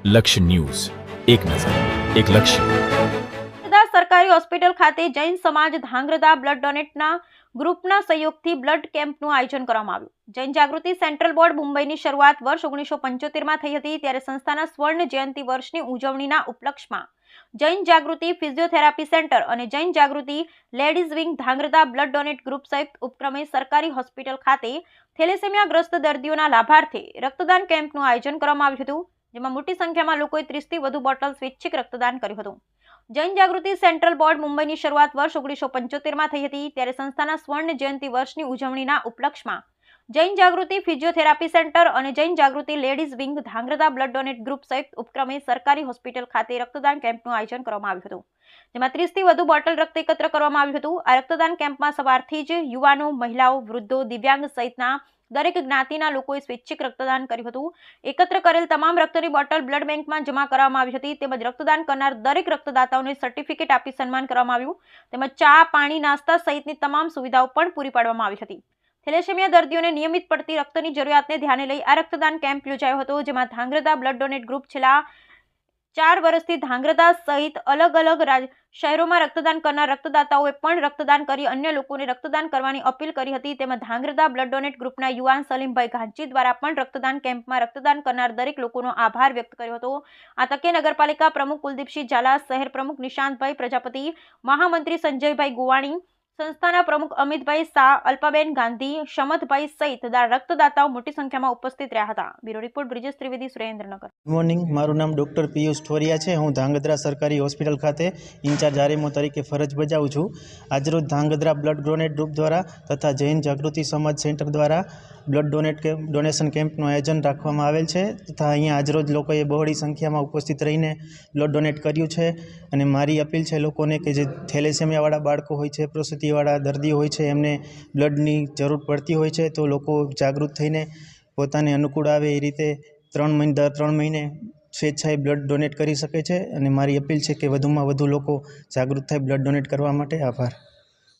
લક્ષ્ય ન્યૂઝ, એક નજર, એક લક્ષ્ય. સરકારી હોસ્પિટલ ખાતે જૈન સમાજ ધાંગ્રધા બ્લડ ડોનેટના ગ્રુપના સહયોગથી બ્લડ કેમ્પનું આયોજન કરવામાં આવ્યું. જૈન જાગૃતિ સેન્ટ્રલ બોર્ડ મુંબઈની શરૂઆત વર્ષ 1975માં થઈ હતી. ત્યારે સંસ્થાના સ્વર્ણ જયંતિ વર્ષની ઉજવણીના ઉપલક્ષમાં જૈન જાગૃતિ ફિઝિયોથેરાપી સેન્ટર અને Jain Jagruti ladies wing Dhrangadhra blood donate group સંયુક્ત ઉપક્રમે સરકારી હોસ્પિટલ ખાતે થેલેસેમિયાગ્રસ્ત દર્દીઓના લાભાર્થે રક્તદાન કેમ્પનું આયોજન કરવામાં આવ્યું હતું, જેમાં મોટી સંખ્યામાં લોકોએ 30થી વધુ બોટલ સ્વૈચ્છિક રક્તદાન કર્યું હતું. જૈન જાગૃતિ સેન્ટ્રલ બોર્ડ મુંબઈની શરૂઆત વર્ષ 1975માં થઈ હતી. ત્યારે સંસ્થાના સ્વર્ણ જયંતિ વર્ષની ઉજવણીના ઉપલક્ષમાં જૈન જાગૃતિ ફિઝિયોથેરાપી સેન્ટર અને Jain Jagruti ladies wing Dhrangadhra blood donate group સંયુક્ત ઉપક્રમે સરકારી હોસ્પિટલ ખાતે રક્તદાન કેમ્પનું આયોજન કરવામાં આવ્યું હતું, જેમાં 30થી વધુ બોટલ રક્ત એકત્ર કરવામાં આવ્યું હતું. આ રક્તદાન કેમ્પમાં સવારથી જ યુવાનો, મહિલાઓ, વૃદ્ધો, દિવ્યાંગ સહિતના દરેક જ્ઞાતિના લોકોએ સ્વૈચ્છિક રક્તદાન કર્યું હતું. એકત્ર કરેલ તમામ રક્તની બોટલ બ્લડ બેંકમાં જમા કરવામાં આવી હતી. તેમજ રક્તદાન કરનાર દરેક રક્તદાતાઓને સર્ટિફિકેટ આપી સન્માન કરવામાં આવ્યું. તેમજ ચા, પાણી, નાસ્તા સહિતની તમામ સુવિધાઓ પણ પૂરી પાડવામાં આવી હતી. થેલેસેમિયા દર્દીઓને નિયમિત પડતી રક્તની જરૂરિયાતને ધ્યાને લઈ આ રક્તદાન કેમ્પ યોજાયો હતો, જેમાં ધાંગ્રધા બ્લડ ડોનેટ ગ્રુપ છેલ્લા 4 વર્ષથી ધાંગ્રધા સહિત અલગ શહેરોમાં રક્તદાન કરનાર રક્તદાતાઓએ પણ રક્તદાન કરી અન્ય લોકોને રક્તદાન કરવાની અપીલ કરી હતી. તેમાં ધાંગ્રધા બ્લડ ડોનેટ ગ્રુપના યુવાન સલીમભાઈ ઘાંચી દ્વારા પણ રક્તદાન કેમ્પમાં રક્તદાન કરનાર દરેક લોકોનો આભાર વ્યક્ત કર્યો હતો. આ તકે નગરપાલિકા પ્રમુખ કુલદીપસિંહ ઝાલા, શહેર પ્રમુખ નિશાંતભાઈ પ્રજાપતિ, મહામંત્રી સંજયભાઈ ગુવાણી, સંસ્થાના પ્રમુખ અમિતભાઈ શાહ, અલ્પાબેન ગાંધી, શમતભાઈ સહિત રક્તદાતાઓ મોટી સંખ્યામાં ઉપસ્થિત રહ્યા હતા. Bureau report Brijesh Trivedi, Surendranagar. Good morning, મારું નામ ડૉક્ટર પિયુષ ઠોરિયા છે. હું ધાંગધ્રા સરકારી હોસ્પિટલ ખાતે ઇન્ચાર્જ આરએમઓ તરીકે ફરજ બજાવું છું. આજરોજ ધાંગધ્રા બ્લડ ડોનેટ ગ્રુપ દ્વારા તથા જૈન જાગૃતિ સમાજ સેન્ટર દ્વારા બ્લડ ડોનેશન કેમ્પનું આયોજન રાખવામાં આવેલ છે તથા અહીંયા આજરોજ લોકોએ બહોળી સંખ્યામાં ઉપસ્થિત રહીને બ્લડ ડોનેટ કર્યું છે. અને મારી અપીલ છે લોકોને કે જે થેલેસેમિયાવાળા બાળકો હોય છે, પ્રસૂતિવાળા દર્દીઓ હોય છે, એમને બ્લડની જરૂર પડતી હોય છે, તો લોકો જાગૃત થઈને પોતાને અનુકૂળ આવે એ રીતે 3 મહિને સ્વેચ્છાએ બ્લડ ડોનેટ કરી શકે છે. અને મારી અપીલ છે કે વધુમાં વધુ લોકો જાગૃત થાય બ્લડ ડોનેટ કરવા માટે. આભાર.